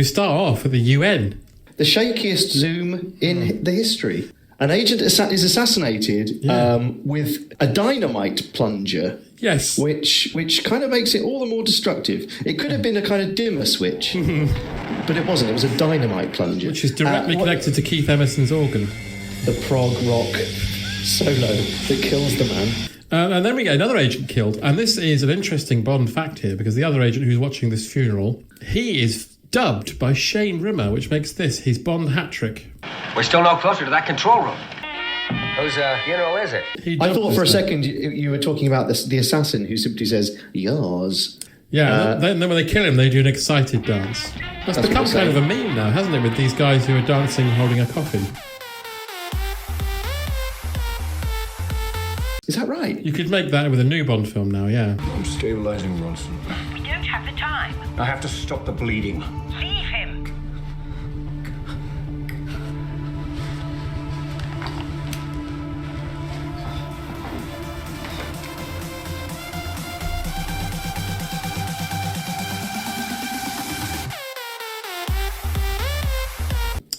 We start off at the UN. The shakiest Zoom in the history. An agent is assassinated with a dynamite plunger. Yes. Which kind of makes it all the more destructive. It could have been a kind of dimmer switch, but it wasn't. It was a dynamite plunger. Which is directly connected to Keith Emerson's organ. The prog rock solo that kills the man. And then we get another agent killed. And this is an interesting Bond fact here, because the other agent who's watching this funeral, he is dubbed by Shane Rimmer, which makes this his Bond hat-trick. We're still no closer to that control room. Whose funeral is it? I thought for a second you were talking about the assassin who simply says, yours. Yeah, then when they kill him, they do an excited dance. That's become kind of a meme now, hasn't it, with these guys who are dancing holding a coffin. Is that right? You could make that with a new Bond film now, yeah. I'm stabilising Bronson. We don't have the time. I have to stop the bleeding. Leave him.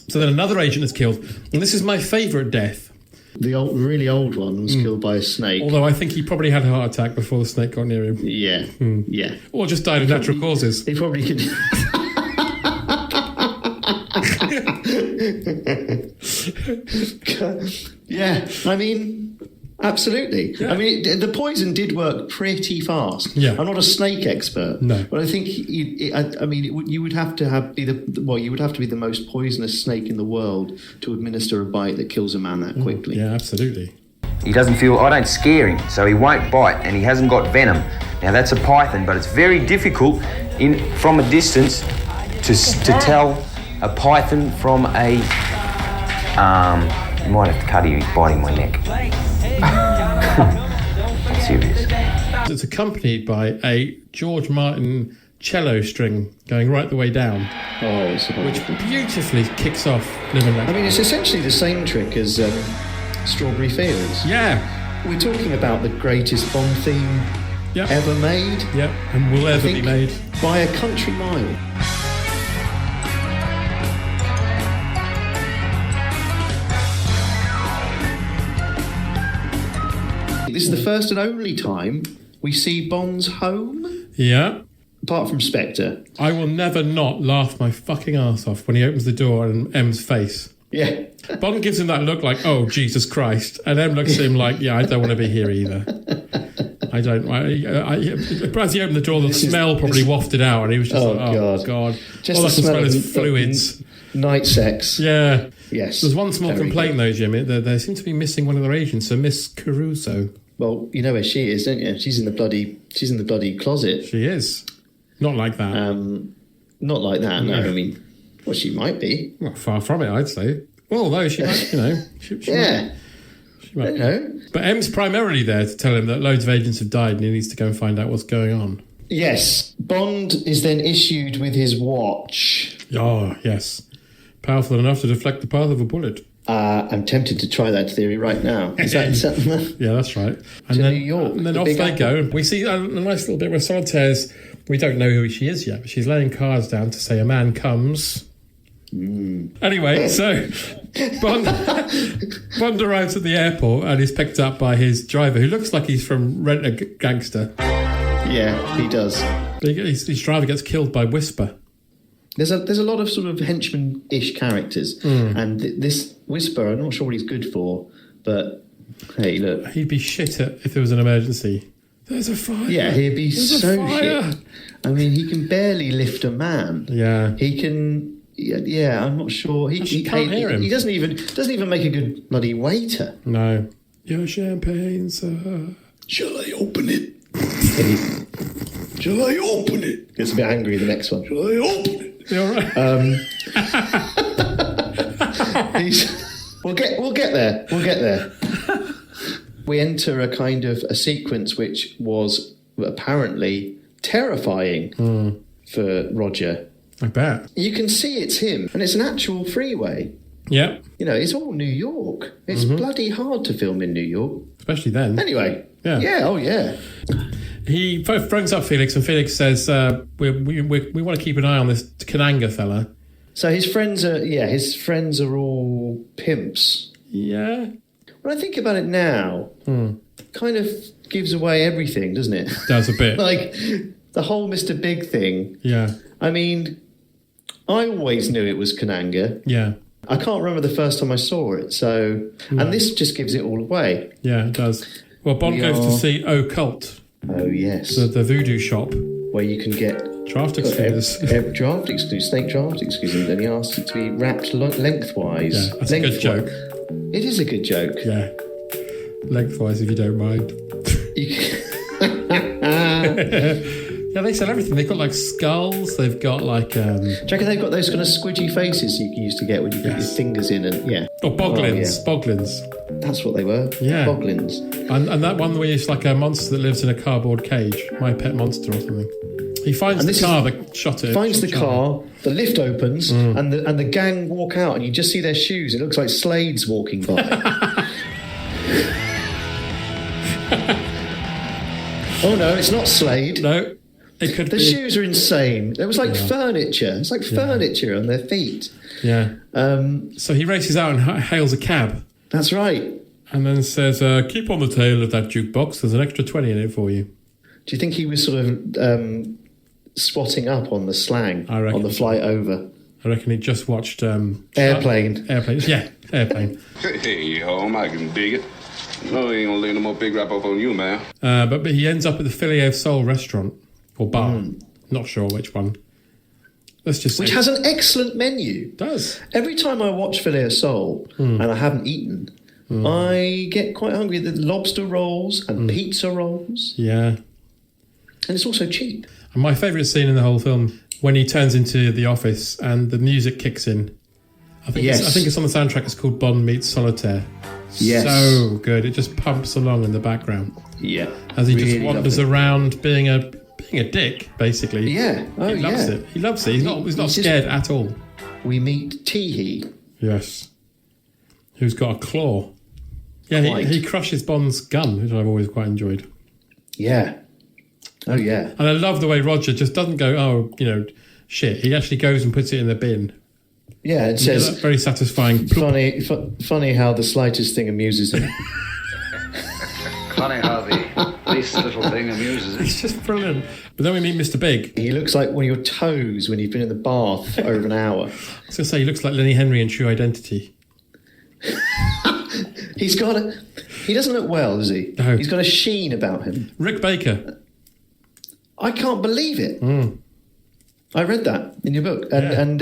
So then another agent is killed, and this is my favourite death. The really old one was killed by a snake. Although I think he probably had a heart attack before the snake got near him. Yeah, yeah. Or just died of natural causes. He probably could... Yeah, I mean, absolutely. Yeah. I mean, the poison did work pretty fast. Yeah. I'm not a snake expert. No. But I think, you would have to be the most poisonous snake in the world to administer a bite that kills a man that quickly. Yeah, absolutely. He doesn't feel, I don't scare him, so he won't bite, and he hasn't got venom. Now that's a python, but it's very difficult from a distance to tell a python from a... you might have to cut him, he's biting my neck. I'm serious. It's accompanied by a George Martin cello string going right the way down. Oh, which beautifully kicks off Living Like... I mean, it's essentially the same trick as Strawberry Fields. Yeah. We're talking about the greatest Bond theme ever made. Yep, and will ever be made. By a country mile. This is the first and only time we see Bond's home. Yeah. Apart from Spectre. I will never not laugh my fucking arse off when he opens the door and M's face. Yeah. Bond gives him that look like, oh, Jesus Christ. And M looks at him like, yeah, I don't want to be here either. I don't. As he opened the door, the smell probably wafted out, and he was just God. Just all I can the smell is fluids. Night sex. Yeah. Yes. There's one small complaint, though, Jim. They seem to be missing one of their agents, so Miss Caruso. Well, you know where she is, don't you? She's in the bloody closet. She is. Not like that. Not like that, no. I mean, well, she might be. Well, far from it, I'd say. Well, although she might, yeah. She might. I don't know. But M's primarily there to tell him that loads of agents have died and he needs to go and find out what's going on. Yes. Bond is then issued with his watch. Oh, yes. Powerful enough to deflect the path of a bullet. I'm tempted to try that theory right now. Is that yeah, that's right. And then New York. And then off they go. We see a nice little bit where Solitaire's... We don't know who she is yet, but she's laying cards down to say a man comes. Anyway, so Bond arrives at the airport and is picked up by his driver, who looks like he's from Rent a Gangster. Yeah, he does. His driver gets killed by Whisper. There's a lot of sort of henchman-ish characters, and this Whisper, I'm not sure what he's good for, but hey, look. He'd be shit if there was an emergency. There's a fire. Yeah, he'd be so shit. I mean, he can barely lift a man. Yeah. He can... Yeah, I'm not sure. He can't hear him. He doesn't even make a good bloody waiter. No. Your champagne, sir. Shall I open it? Shall I open it? Gets a bit angry the next one. Shall I open it? You're right. We'll get there. We'll get there. We enter a kind of a sequence which was apparently terrifying for Roger. I bet. You can see it's him, and it's an actual freeway. Yep. You know, it's all New York. It's bloody hard to film in New York. Especially then. Anyway. Yeah. Yeah, oh yeah. He phones up Felix, and Felix says, we want to keep an eye on this Kananga fella. So his friends are all pimps. Yeah. When I think about it now, kind of gives away everything, doesn't it? Does a bit. Like the whole Mr. Big thing. Yeah. I mean, I always knew it was Kananga. Yeah. I can't remember the first time I saw it. So, and this just gives it all away. Yeah, it does. Well, Bond goes to see Occult. Oh yes. The voodoo shop. Where you can get draft exclusives. Draft exclusives, snake draft exclusives, and he asks it to be wrapped lengthwise. Yeah, that's a good joke. It is a good joke. Yeah. Lengthwise, if you don't mind. Yeah, they sell everything. They've got like skulls. They've got like. Do you reckon they've got those kind of squidgy faces you used to get when you put your fingers in and Or boglins. Oh, yeah. Boglins. That's what they were. Yeah. Boglins. And that one where it's like a monster that lives in a cardboard cage. My Pet Monster or something. He finds the car that shot it. Finds the car. The lift opens, and the gang walk out, and you just see their shoes. It looks like Slade's walking by. Oh no, it's not Slade. No. It could the be. shoes are insane. It was like furniture. It's like furniture on their feet. Yeah. So he races out and hails a cab. That's right. And then says, keep on the tail of that jukebox. There's an extra 20 in it for you. Do you think he was sort of spotting up on the slang on the flight over? I reckon he just watched... Airplane. Yeah, Airplane. Hey, home, I can dig it. No, he ain't gonna lay no more big rap up on you, man. But he ends up at the FYEO Soul restaurant. Or bar. Not sure which one. Let's just say. Which has an excellent menu. It does. Every time I watch FYEO Soul and I haven't eaten, I get quite hungry. The lobster rolls and pizza rolls. Yeah. And it's also cheap. And my favourite scene in the whole film, when he turns into the office and the music kicks in. I think it's on the soundtrack. It's called Bond Meets Solitaire. Yes. So good. It just pumps along in the background. Yeah. As he just wanders around being a dick, basically. Yeah. Oh, he loves it. He loves it. He's not scared at all. We meet Teehee. Yes. Who's got a claw. Yeah, he crushes Bond's gun, which I've always quite enjoyed. Yeah. Oh, yeah. And I love the way Roger just doesn't go, shit. He actually goes and puts it in the bin. Yeah, it says... Very satisfying. Funny how the slightest thing amuses him. Funny how the least little thing amuses him. It's just brilliant. But then we meet Mr. Big. He looks like one of your toes when you've been in the bath for over an hour. I was going to say, he looks like Lenny Henry in True Identity. He doesn't look well, does he? No. He's got a sheen about him. Rick Baker. I can't believe it. I read that in your book. And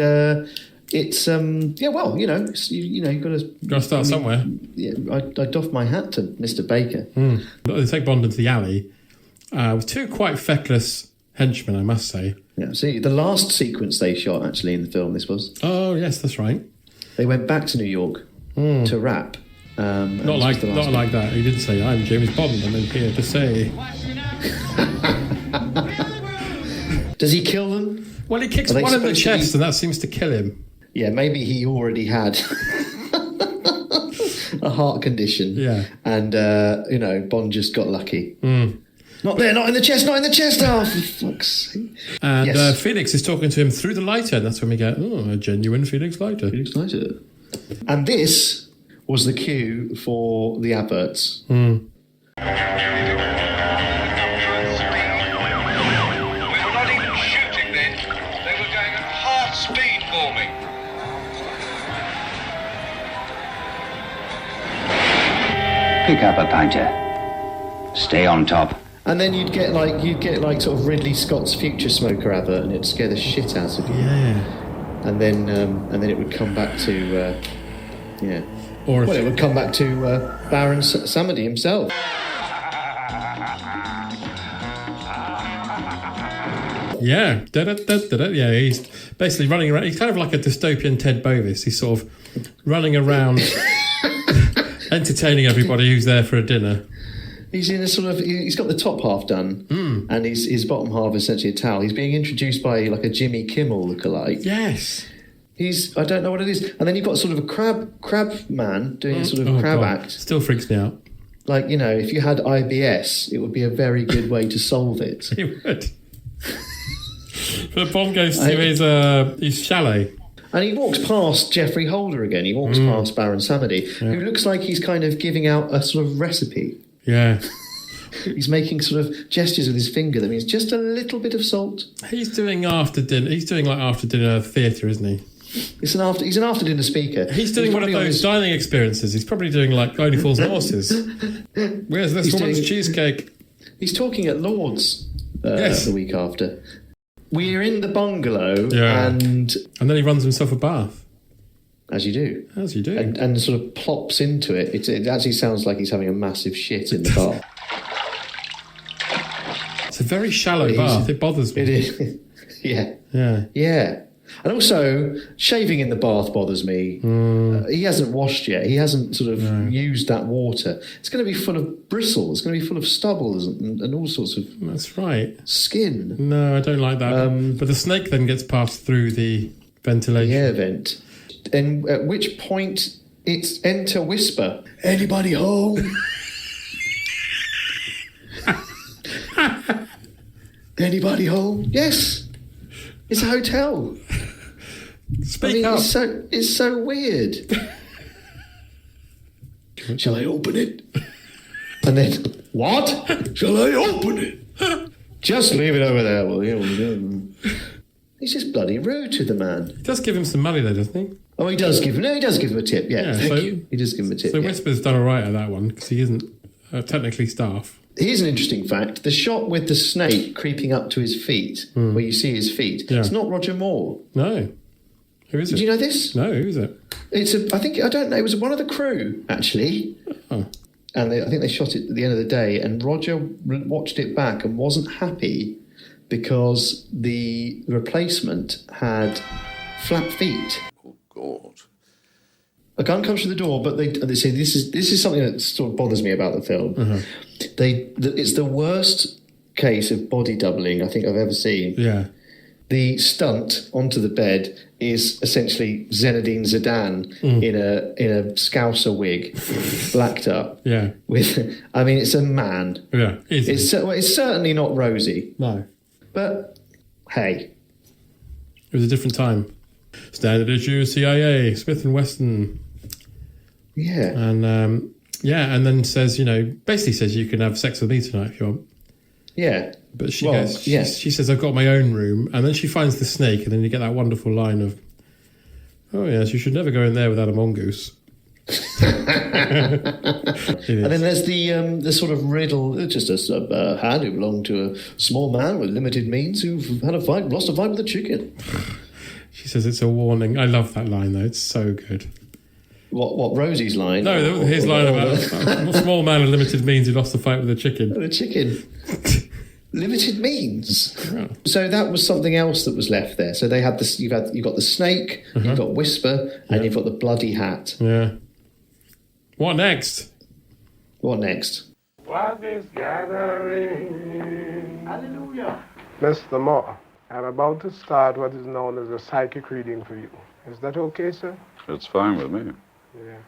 it's, you've got to start somewhere. Yeah, I doff my hat to Mr. Baker. They take Bond into the alley with two quite feckless henchmen, I must say. Yeah, see, the last sequence they shot, actually, in the film, this was. Oh, yes, that's right. They went back to New York to rap. Not like that. He didn't say, I'm James Bond, and I'm here to say... Does he kill them? Well, he kicks one in the chest, and that seems to kill him. Yeah, maybe he already had a heart condition. Yeah. And, Bond just got lucky. Not there, not in the chest, not in the chest. Oh, for fuck's sake. And Felix is talking to him through the lighter, and that's when we get, a genuine Felix lighter. Felix lighter. And this was the cue for the adverts. Pick up a pinter. Stay on top. And then you'd get like sort of Ridley Scott's Future Smoker advert, and it'd scare the shit out of you. Yeah. And then it would come back to it would come back to Baron Samedi himself. Yeah. Yeah, he's basically running around. He's kind of like a dystopian Ted Bovis. He's sort of running around entertaining everybody who's there for a dinner. He's in a sort of... He's got the top half done, and his bottom half is essentially a towel. He's being introduced by like a Jimmy Kimmel lookalike. Yes. I don't know what it is. And then you've got sort of a crab man doing a sort of crab act. Still freaks me out. Like, if you had IBS, it would be a very good way to solve it. He would. But Bond goes to his chalet. And he walks past Geoffrey Holder again. He walks past Baron Samedi, who looks like he's kind of giving out a sort of recipe. Yeah. He's making sort of gestures with his finger that means just a little bit of salt. He's doing after dinner. He's doing like after dinner theatre, isn't he? He's an after dinner speaker. He's doing one of those dining experiences. He's probably doing like Only Fools and Horses. Where's this woman's cheesecake? He's talking at Lord's yes. the week after. We're in the bungalow, and then he runs himself a bath. As you do. As you do. And sort of plops into it. It actually sounds like he's having a massive shit in the bath. It's a very shallow bath. It bothers me. It is. Yeah. Yeah. Yeah. And also, shaving in the bath bothers me. He hasn't washed yet. He hasn't sort of used that water. It's going to be full of bristles. It's going to be full of stubble and all sorts of... That's right. Skin. No, I don't like that. But the snake then gets passed through the ventilation. The air vent. And at which point, it's enter whisper. Anybody home? Anybody home? Yes. It's a hotel. Speak up. It's so weird. Shall I open it? And then, what? Shall I open it? Just leave it over there, will you? He's just bloody rude to the man. He does give him some money though, doesn't he? Oh, he does give him a tip, yeah. Thank you. He does give him a tip. So Whisper's done all right at that one, because he isn't technically staff. Here's an interesting fact. The shot with the snake creeping up to his feet, where you see his feet, it's not Roger Moore. No. Who is it? Did you know this? No, who is it? I don't know, it was one of the crew, actually. Oh. And I think they shot it at the end of the day, and Roger watched it back and wasn't happy because the replacement had flap feet. Oh, God. A gun comes through the door, but they say this is something that sort of bothers me about the film. It's the worst case of body doubling I think I've ever seen. Yeah. The stunt onto the bed is essentially Zinedine Zidane in a Scouser wig, blacked up. Yeah. It's a man. Yeah. It's certainly not Rosie. No. But hey, it was a different time. Standard issue, CIA, Smith & Wesson. Yeah. And and then says, basically says you can have sex with me tonight if you want. Yeah. But she says, I've got my own room. And then she finds the snake, and then you get that wonderful line of, oh, yes, you should never go in there without a mongoose. And then there's the sort of riddle, just a hand who belonged to a small man with limited means who've had lost a fight with a chicken. She says it's a warning. I love that line, though. It's so good. What Rosie's line? No, his line about a small man with limited means who lost a fight with a chicken. A chicken. Limited means. Yeah. So that was something else that was left there. So they had this. You've got the snake, you've got Whisper, and you've got the bloody hat. Yeah. What next? What next? What is gathering? Hallelujah. Mr. Moore, I'm about to start what is known as a psychic reading for you. Is that okay, sir? It's fine with me. Yeah.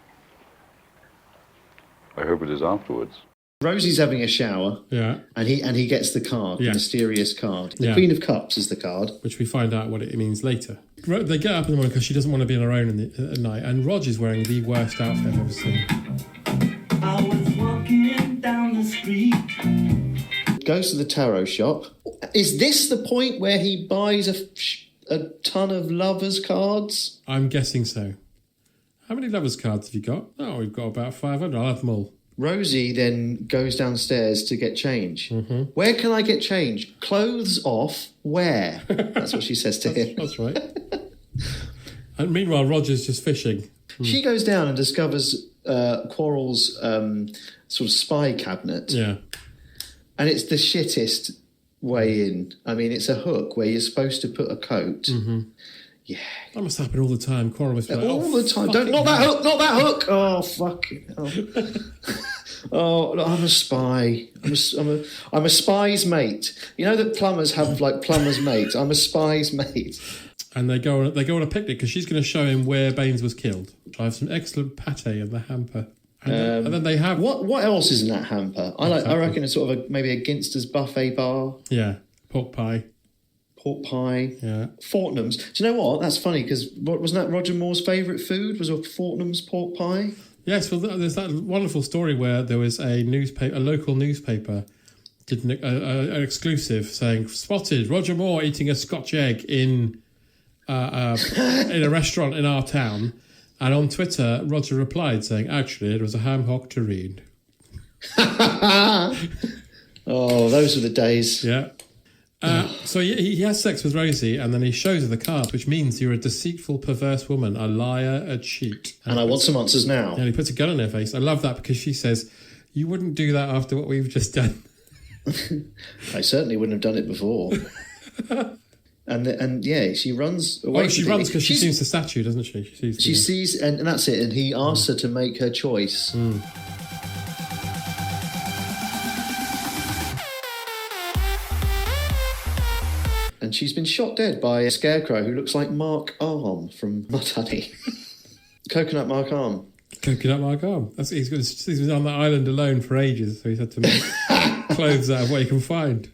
I hope it is afterwards. Rosie's having a shower. Yeah. And he gets the card, the mysterious card. The Queen of Cups is the card. Which we find out what it means later. They get up in the morning because she doesn't want to be on her own at night, and Roger's wearing the worst outfit I've ever seen. I was walking down the street. Goes to the tarot shop. Is this the point where he buys a ton of lovers cards? I'm guessing so. How many lovers cards have you got? Oh, we've got about 500. I'll have them all. Rosie then goes downstairs to get change. Where can I get change? Clothes off. Where? That's what she says to him. That's right. And meanwhile, Roger's just fishing. She goes down and discovers Quarrel's sort of spy cabinet. Yeah. And it's the shittest way in. I mean, it's a hook where you're supposed to put a coat. Yeah. That must happen all the time. Quarrel must be like, all the time. Not that hook. Oh, fucking hell. Oh, look, I'm a spy. I'm a spy's mate. You know that plumbers have like plumber's mates. I'm a spy's mate. And they go on a picnic because she's going to show him where Baines was killed. I have some excellent pate in the hamper. And then they have... What else is in that hamper? I reckon it's sort of maybe a Ginster's buffet bar. Yeah, pork pie. Yeah. Fortnum's. Do you know what? That's funny because wasn't that Roger Moore's favourite food? Was a Fortnum's pork pie? Yes, well, there's that wonderful story where there was a local newspaper did an exclusive saying, spotted Roger Moore eating a Scotch egg in a restaurant in our town. And on Twitter, Roger replied saying, actually, it was a ham hock terrine. Oh, those were the days. Yeah. So he has sex with Rosie, and then he shows her the cards, which means you're a deceitful, perverse woman, a liar, a cheat. And I want some answers now. And he puts a gun in her face. I love that because she says, you wouldn't do that after what we've just done. I certainly wouldn't have done it before. and yeah, she runs away. Oh, she runs because she sees the statue, doesn't she? She sees, and that's it. And he asks her to make her choice. And she's been shot dead by a scarecrow who looks like Mark Arm from Mudhoney. Coconut Mark Arm. Coconut Mark Arm. He's been on that island alone for ages, so he's had to make clothes out of what he can find.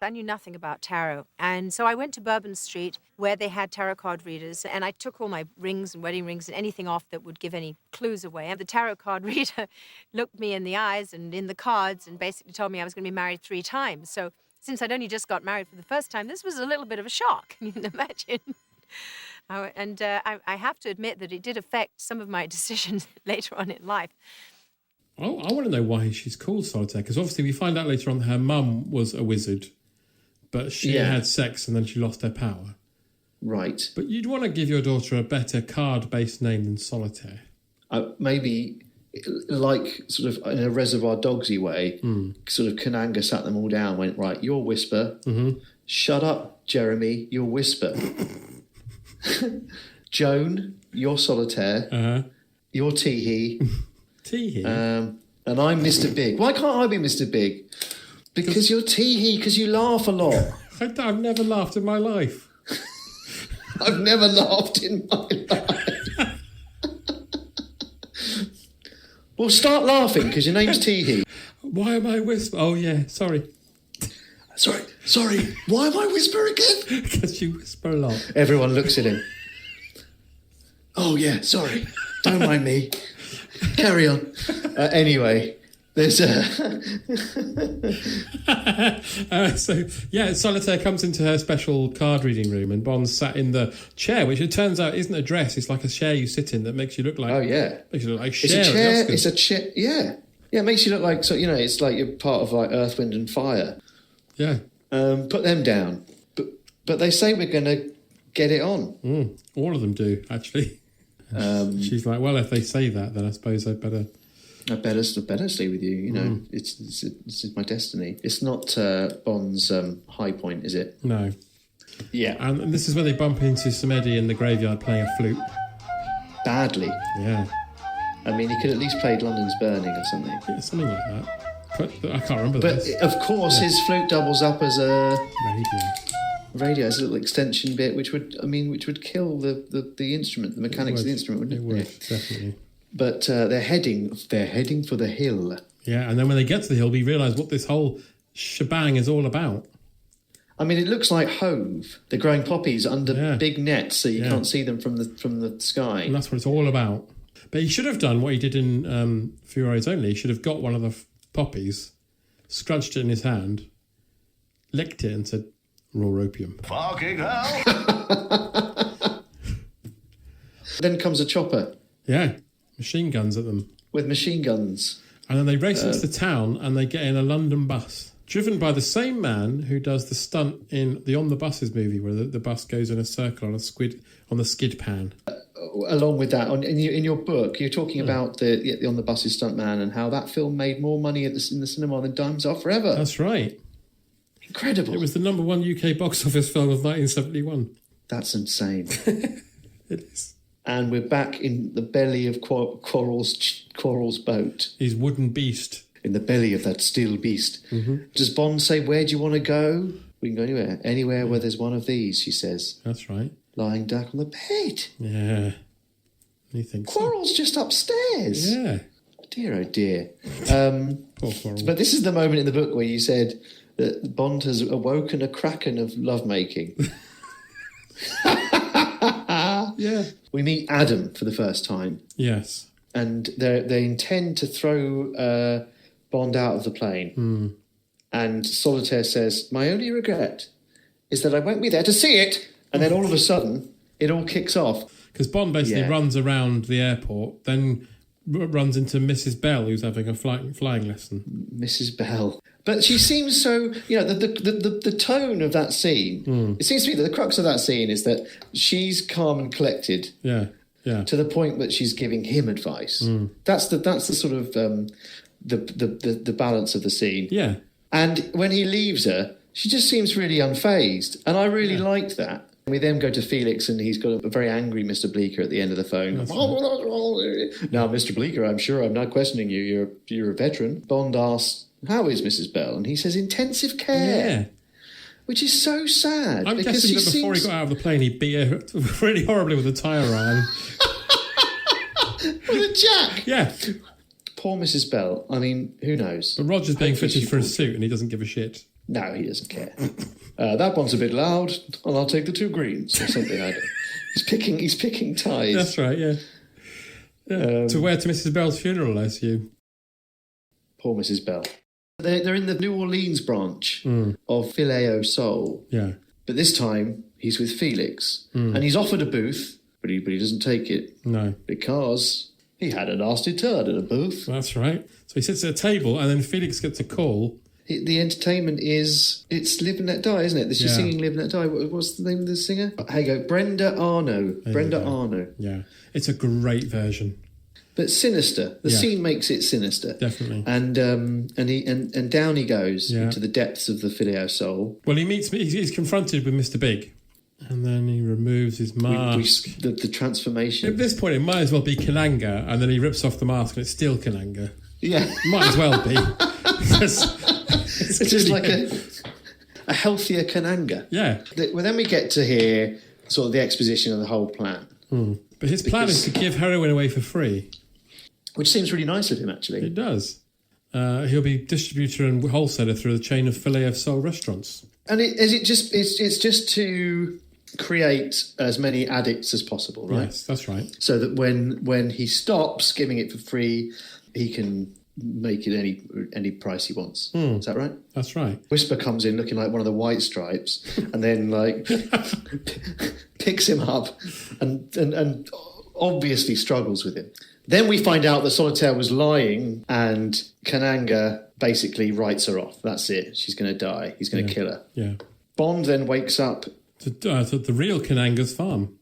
I knew nothing about tarot, and so I went to Bourbon Street where they had tarot card readers, and I took all my rings and wedding rings and anything off that would give any clues away. And the tarot card reader looked me in the eyes and in the cards and basically told me I was going to be married 3 times. So since I'd only just got married for the first time, this was a little bit of a shock, you can imagine. I have to admit that it did affect some of my decisions later on in life. I want to know why she's called Solitaire, because obviously we find out later on that her mum was a wizard, but she had sex and then she lost her power. Right. But you'd want to give your daughter a better card-based name than Solitaire. Maybe, like sort of in a Reservoir Dogsy way, sort of Kananga sat them all down, went, right, you're Whisper. Mm-hmm. Shut up, Jeremy, you're Whisper. Joan, you're Solitaire. Uh-huh. You're Teehee. Teehee? And I'm Mr. Big. Why can't I be Mr. Big? Because you're Teehee, because you laugh a lot. I've never laughed in my life. I've never laughed in my life. Well, start laughing, because your name's Teehee. Why am I Whisper? Oh, yeah, sorry. Sorry. Why am I Whisper again? Because you whisper a lot. Everyone looks at him. Oh, yeah, sorry. Don't mind me. Carry on. Anyway, there's Solitaire comes into her special card reading room, and Bond sat in the chair, which it turns out isn't a dress. It's like a chair you sit in that makes you look like. Oh yeah, makes you look like Cher. It's a chair. Yeah. It makes you look like it's like you're part of like Earth, Wind and Fire. Yeah. Put them down, but they say we're going to get it on. All of them do, actually. She's like, well, if they say that, then I suppose I better stay with you. You know, this is my destiny. It's not Bond's high point, is it? No. Yeah. And this is where they bump into Samedi in the graveyard playing a flute. Badly. Yeah. I mean, he could at least played London's Burning or something. Yeah, something like that. But I can't remember this. But of course, his flute doubles up as a radio, as a little extension bit, which would kill the instrument, the mechanics of the instrument, wouldn't it? It would, definitely. But they're heading for the hill. Yeah, and then when they get to the hill, we realise what this whole shebang is all about. I mean, it looks like Hove. They're growing poppies under big nets, so you can't see them from the sky. And that's what it's all about. But he should have done what he did in Furio's Only. He should have got one of the poppies, scrunched it in his hand, licked it, and said, "Raw opium." Fucking hell! Then comes a chopper. Yeah, machine guns at them. With machine guns. And then they race into the town and they get in a London bus, driven by the same man who does the stunt in the On the Buses movie, where the bus goes in a circle on the skid pan. Along with that, in your book, you're talking about the On the Buses stuntman and how that film made more money in the cinema than Diamonds Are Forever. That's right. Incredible. It was the number 1 UK box office film of 1971. That's insane. It is. And we're back in the belly of Quarrel's boat. His wooden beast. In the belly of that steel beast. Mm-hmm. Does Bond say, where do you want to go? We can go anywhere. Anywhere where there's one of these, she says. That's right. Lying down on the bed. Yeah. You think Quarrel's just upstairs. Yeah. Dear, oh dear. Poor Quarrel. But this is the moment in the book where you said that Bond has awoken a kraken of lovemaking. Yeah. We meet Adam for the first time. Yes. And they intend to throw Bond out of the plane. And Solitaire says, my only regret is that I won't be there to see it. And then all of a sudden, it all kicks off. Because Bond basically runs around the airport, then runs into Mrs. Bell, who's having a flying lesson. Mrs. Bell. But she seems so, the tone of that scene, it seems to me that the crux of that scene is that she's calm and collected. Yeah, yeah. To the point that she's giving him advice. That's the sort of the balance of the scene. Yeah. And when he leaves her, she just seems really unfazed. And I really liked that. We then go to Felix, and he's got a very angry Mr. Bleecker at the end of the phone. Right. Now, Mr. Bleecker, I'm sure I'm not questioning you. You're a veteran. Bond asks, how is Mrs. Bell? And he says, intensive care. Yeah. Which is so sad. I'm guessing that before he got out of the plane, he beat her really horribly with a tyre iron. With a jack? Yeah. Poor Mrs. Bell. I mean, who knows? But Roger's being fitted for a suit, and he doesn't give a shit. No, he doesn't care. That one's a bit loud, and I'll take the 2 greens or something like that. He's picking ties. That's right, yeah. To wear to Mrs. Bell's funeral, I assume. Poor Mrs. Bell. They're in the New Orleans branch of FYEO Soul. Yeah. But this time, he's with Felix. And he's offered a booth, but he doesn't take it. No. Because he had a nasty turd at a booth. That's right. So he sits at a table, and then Felix gets a call. The entertainment it's Live and Let Die, isn't it? She's singing Live and Let Die. What's the name of the singer? Here you go. Brenda Arno. Arno. Yeah. It's a great version. But sinister. The scene makes it sinister. Definitely. And down he goes into the depths of the FYEO Soul. Well, he's confronted with Mr. Big. And then he removes his mask. The transformation. At this point, it might as well be Kananga, and then he rips off the mask, and it's still Kananga. Yeah. Might as well be. It's just like a healthier Kananga. Yeah. Well, then we get to hear sort of the exposition of the whole plan. But his plan is to give heroin away for free. Which seems really nice of him, actually. It does. He'll be distributor and wholesaler through the chain of FYEO Soul restaurants. And it's just to create as many addicts as possible, right? Yes, that's right. So that when he stops giving it for free, he can make it any price he wants. Is that right? That's right. Whisper comes in looking like one of the White Stripes, and then picks him up and obviously struggles with him. Then we find out that Solitaire was lying, and Kananga basically writes her off. That's it. She's going to die. He's going to kill her. Yeah. Bond then wakes up to the real Kananga's farm.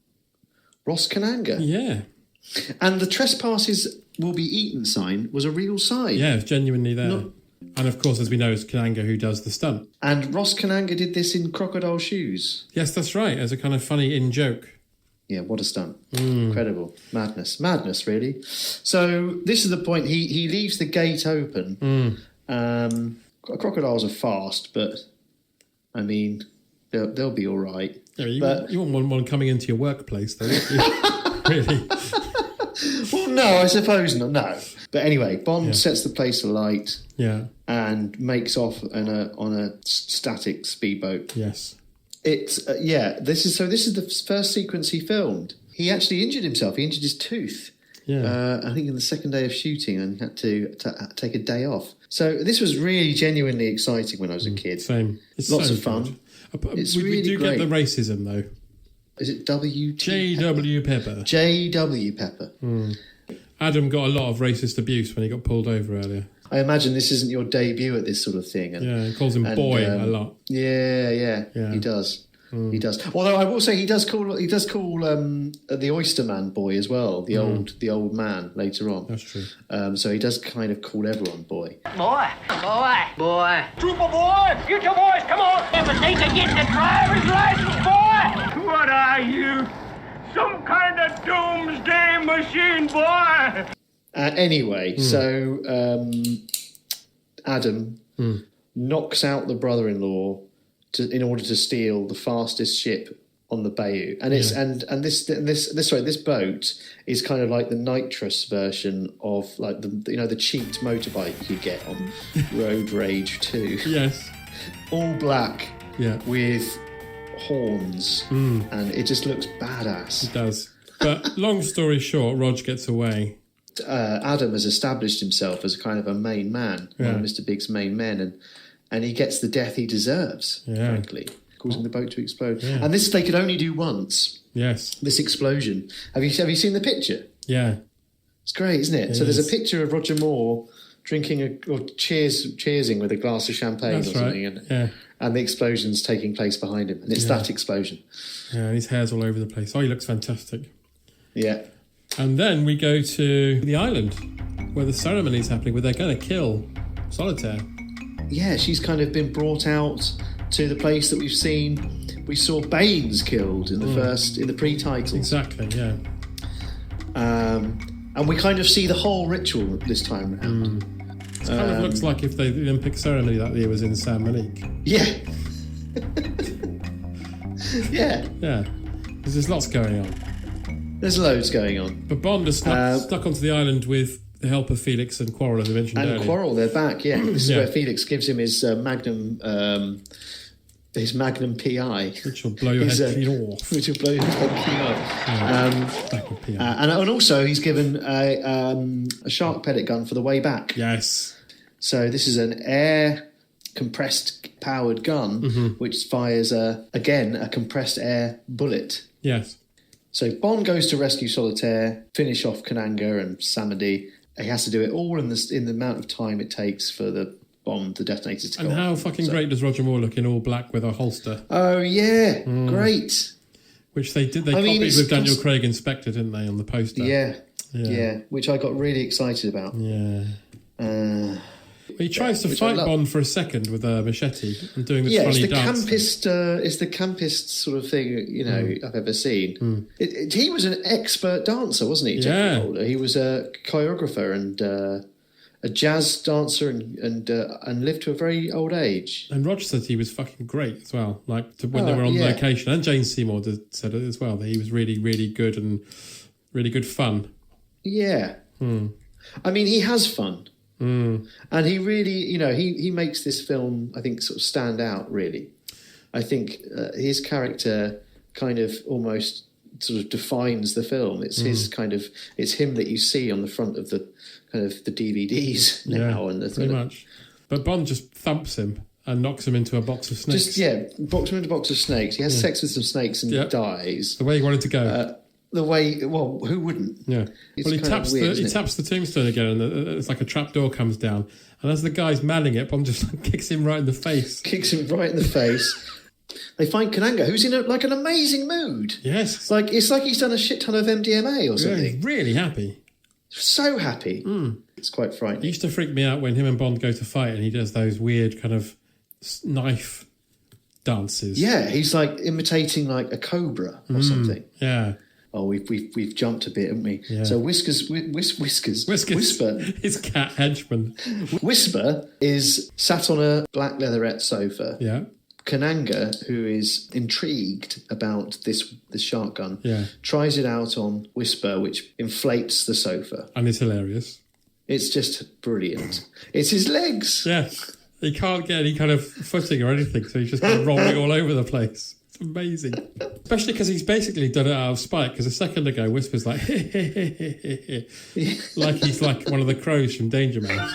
Ross Kananga. Yeah. And the trespassers will be eaten sign was a real sign. Yeah, it's genuinely there. And of course, as we know, it's Kananga who does the stunt. And Ross Kananga did this in crocodile shoes. Yes, that's right, as a kind of funny in-joke. Yeah, what a stunt. Incredible. Madness, really. So this is the point. He leaves the gate open. Crocodiles are fast, but, I mean, they'll be all right. Yeah, you want one coming into your workplace, though, don't you? Really? Well, no, I suppose not. No. But anyway, Bond sets the place alight. Yeah. And makes off on a static speedboat. Yes. It's This is the first sequence he filmed. He actually injured himself. He injured his tooth. Yeah. I think in the second day of shooting, and had to take a day off. So this was really genuinely exciting when I was a kid. Same. It's lots so of fun. It's really we do great. Get the racism though. Is it J.W. Pepper? J.W. Pepper. Adam got a lot of racist abuse when he got pulled over earlier. I imagine this isn't your debut at this sort of thing. He calls him boy a lot. Yeah, he does. He does. Although I will say he does call the Oyster Man boy as well. The old man later on. That's true. So he does kind of call everyone boy. Boy. Trooper boy. Get your boys, come on. Never think of getting a driver's license, boy. What are you? Some kind of doomsday machine, boy. Anyway, so Adam knocks out the brother-in-law in order to steal the fastest ship on the bayou, and it's and this boat is kind of like the nitrous version of like the cheat motorbike you get on Road Rage 2. Yes, all black. Yeah, with horns, and it just looks badass. It does. But long story short, Rog gets away. Adam has established himself as kind of a main man, one of Mr. Big's main men, and he gets the death he deserves, frankly, causing the boat to explode. Yeah. And this they could only do once. Yes. This explosion. Have you seen the picture? Yeah. It's great, isn't it? So there's a picture of Roger Moore drinking or cheersing with a glass of champagne or something, and the explosion's taking place behind him, and it's that explosion. Yeah, and his hair's all over the place. Oh, he looks fantastic. Yeah. And then we go to the island where the ceremony's happening, where they're going to kill Solitaire. Yeah, she's kind of been brought out to the place that we've seen. We saw Baines killed in the pre-titles. Exactly, yeah. And we kind of see the whole ritual this time around. It kind of looks like if the Olympic ceremony that year was in San Monique. Yeah. Yeah. Yeah. Because there's lots going on. There's loads going on. But Bond is stuck onto the island with the help of Felix and Quarrel, as I mentioned earlier. And Quarrel, they're back, yeah. This is where Felix gives him his Magnum PI. Which will blow your head clean off. Which will blow your head clean off. And also he's given a shark pellet gun for the way back. Yes. So this is an air compressed powered gun, which fires a compressed air bullet. Yes. So Bond goes to rescue Solitaire, finish off Kananga and Samadi. He has to do it all in the amount of time it takes for the bomb, the detonators to go off. And how fucking great does Roger Moore look in all black with a holster? Oh, yeah. Great. Which they did. They copied with Daniel Craig and Spectre, didn't they, on the poster? Yeah. Which I got really excited about. Yeah. He tries to fight Bond for a second with a machete and doing this funny dance. It's the campest sort of thing, I've ever seen. He was an expert dancer, wasn't he, Jeffrey Holder? He was a choreographer and a jazz dancer and lived to a very old age. And Roger said he was fucking great as well, when they were on location. And Jane Seymour said it as well, that he was really, really good and really good fun. Yeah. I mean, he has fun. And he really, he makes this film, I think, sort of stand out, really. I think his character kind of almost sort of defines the film. It's it's him that you see on the front of the kind of the DVDs now. And pretty much. But Bond just thumps him and knocks him into a box of snakes. Knocks him into a box of snakes. He has sex with some snakes and dies. The way he wanted to go. Who wouldn't? Yeah. Well, he taps the tombstone again, and it's like a trap door comes down. And as the guy's manning it, Bond just kicks him right in the face. They find Kananga, who's in an amazing mood. Yes. It's like he's done a shit ton of MDMA or something. Yeah, he's really happy. So happy. It's quite frightening. It used to freak me out when him and Bond go to fight, and he does those weird kind of knife dances. Yeah, he's like imitating like a cobra or something. Yeah. Oh, we've jumped a bit, haven't we? Yeah. So Whisper, his cat henchman. Whisper is sat on a black leatherette sofa. Yeah. Kananga, who is intrigued about this shark gun, tries it out on Whisper, which inflates the sofa. And it's hilarious. It's just brilliant. It's his legs. Yeah. He can't get any kind of footing or anything, so he's just kind of rolling all over the place. Amazing. Especially because he's basically done it out of spite, because a second ago Whisper's like like he's like one of the crows from Danger Mouse.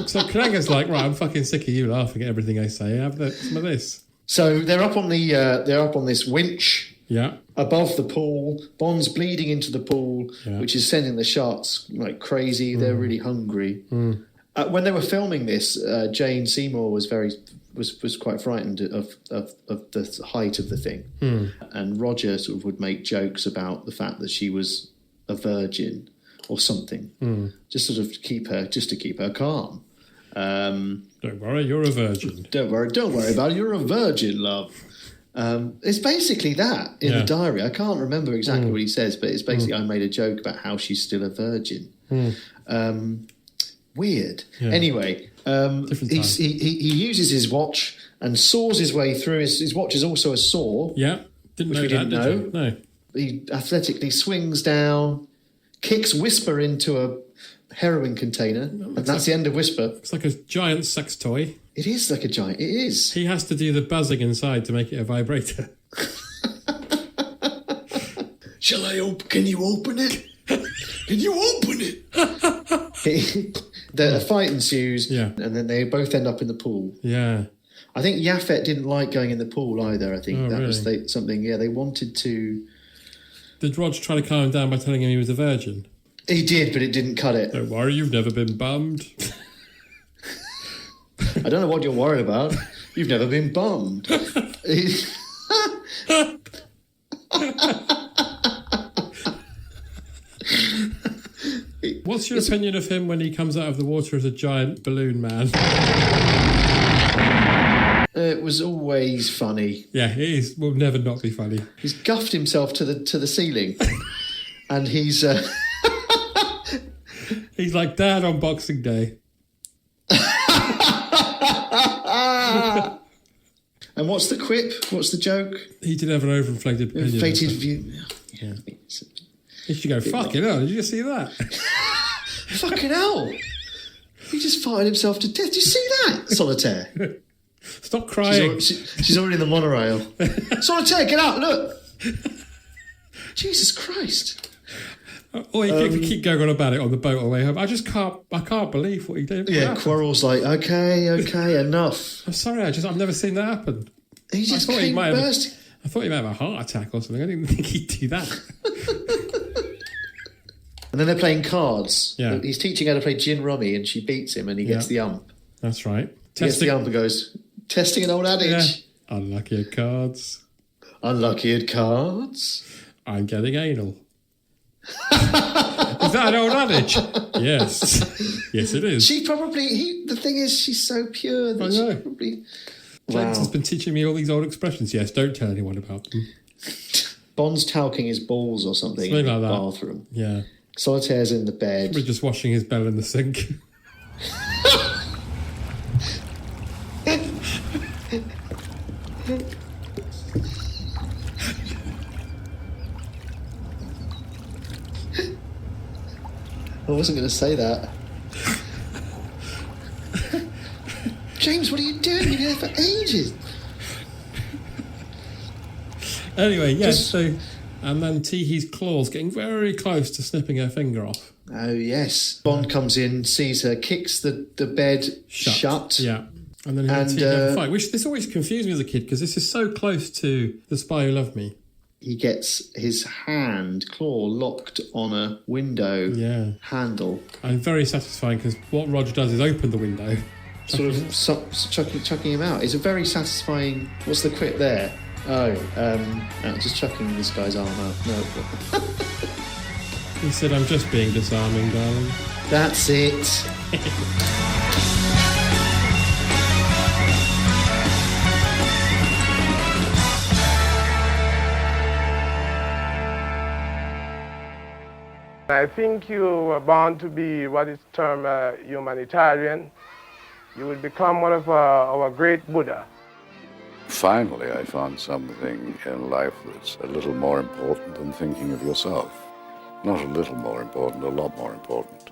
So Kananga's like, right, I'm fucking sick of you laughing at everything I say. Have some of this. So they're up on this winch. Yeah. Above the pool. Bond's bleeding into the pool, which is sending the sharks like crazy. They're really hungry. When they were filming this, Jane Seymour was quite frightened of the height of the thing, and Roger sort of would make jokes about the fact that she was a virgin or something, just to keep her calm. Don't worry, you're a virgin. Don't worry about it. You're a virgin, love. It's basically that in the diary. I can't remember exactly what he says, but it's basically I made a joke about how she's still a virgin. Weird. Yeah. Anyway, he uses his watch and saws his way through. His watch is also a saw. Yeah, didn't know didn't that, did you? No. He athletically swings down, kicks Whisper into a heroin container, and that's the end of Whisper. It's like a giant sex toy. It is like a giant. It is. He has to do the buzzing inside to make it a vibrator. Shall I open? Can you open it? Can you open it? The fight ensues, and then they both end up in the pool. Yeah. I think Yaphet didn't like going in the pool either. I think that really? was something. Yeah, they wanted to. Did Rog try to calm him down by telling him he was a virgin? He did, but it didn't cut it. Don't worry, you've never been bummed. I don't know what you're worried about. You've never been bummed. What's your opinion of him when he comes out of the water as a giant balloon man? It was always funny. Yeah, it will never not be funny. He's guffed himself to the ceiling, and he's he's like Dad on Boxing Day. And what's the quip? What's the joke? He did have an overinflated opinion. Inflated view. Yeah. He should go, fucking hell, did you just see that? Fucking hell. He just fired himself to death. Did you see that? Solitaire. Stop crying. She's already in the monorail. Solitaire, get out, look. Jesus Christ. Or you keep going on about it on the boat on the way home. I can't believe what he did. Yeah, Quarrel's like, okay, enough. I'm sorry, I've never seen that happen. He just came bursting. I thought he might have a heart attack or something. I didn't think he'd do that. And then they're playing cards. Yeah. He's teaching her to play gin rummy, and she beats him, and he gets the ump. That's right. He gets the ump and goes, testing an old adage. Yeah. Unlucky at cards. Unlucky at cards. I'm getting anal. Is that an old adage? Yes. Yes, it is. She probably... the thing is, she's so pure that she probably... James has been teaching me all these old expressions. Yes, don't tell anyone about them. Bond's talking his balls or something in the bathroom. Yeah. Solitaire's in the bed. Probably just washing his bell in the sink. I wasn't going to say that. James, what are you doing? You've been there for ages. Anyway, yes, and then Teehee's claws getting very close to snipping her finger off. Oh, yes. Bond comes in, sees her, kicks the bed shut. Yeah. And then he have a fight, which this always confused me as a kid because this is so close to The Spy Who Loved Me. He gets his claw locked on a window handle. And very satisfying because what Roger does is open the window. Sort of chucking him out. It's a very satisfying... What's the quip there? Just chucking this guy's arm out. No. He said, I'm just being disarming, darling. That's it. I think you were born to be what is termed a humanitarian. You will become one of our great Buddha. Finally, I found something in life that's a little more important than thinking of yourself. Not a little more important, a lot more important.